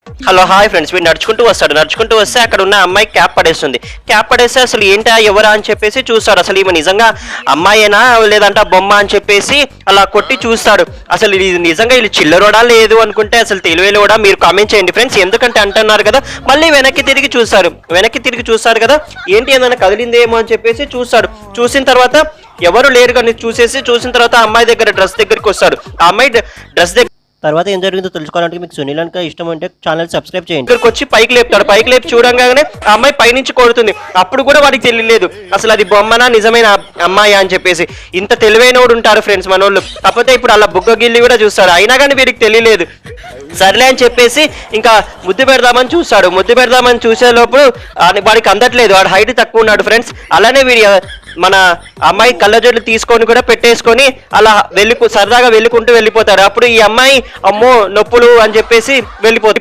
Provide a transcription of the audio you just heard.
Hello hi friends, వీడు నడుచుకుంటూ వస్తే అక్కడ ఉన్న అమ్మాయి క్యాప్ పడేస్తుంది. క్యాప్ పడేస్తే అసలు ఏంటా ఎవరా అని చెప్పేసి చూస్తాడు. అసలు ఈమె నిజంగా అమ్మాయేనా లేదంటే బొమ్మ అని చెప్పేసి అలా కొట్టి చూస్తాడు. అసలు ఇది నిజంగా వీళ్ళు చిల్లరోడా లేదు అనుకుంటే అసలు తెలివేలు కూడా మీరు కామెంట్ చేయండి ఫ్రెండ్స్. ఎందుకంటే అంటున్నారు కదా, మళ్ళీ వెనక్కి తిరిగి చూస్తాడు కదా, ఏంటి ఏదైనా కదిలిందేమో అని చెప్పేసి చూస్తాడు. చూసిన తర్వాత ఎవరు లేరు కానీ చూసిన తర్వాత అమ్మాయి దగ్గరికి వస్తాడు. ఆ అమ్మాయి డ్రెస్ దగ్గర తర్వాత ఏం జరిగిందో తెలుసుకోవాలంటే మీకు సునీల్ అంటే ఇష్టం అంటే ఛానల్ సబ్స్క్రైబ్ చేయండి. ఇక్కడికి వచ్చి పైకి లేపి చూడంగానే ఆ అమ్మాయి పైనుంచి కొడుతుంది. అప్పుడు కూడా వాడికి తెలియలేదు అసలు అది బొమ్మనా నిజమైన అమ్మాయి అని చెప్పేసి. ఇంత తెలివైనోడు ఉంటారు ఫ్రెండ్స్ మనోళ్ళు. కాకపోతే ఇప్పుడు అలా బుగ్గ గిల్లి కూడా చూస్తాడు, అయినా కానీ వీడికి తెలియలేదు. సర్లే అని చెప్పేసి ఇంకా ముద్దు పెడదామని చూసే లోపు వాడికి అందట్లేదు. వాడు హైట్ తక్కువ ఉన్నాడు ఫ్రెండ్స్. అలానే వీడి మన అమ్మాయి కళ్ళజోళ్ళు తీసుకొని కూడా పెట్టేసుకొని అలా సరదాగా వెళ్ళుకుంటూ వెళ్ళిపోతాడు. అప్పుడు ఈ అమ్మాయి అమ్మో నొప్పులు అని చెప్పేసి వెళ్ళిపోతుంది.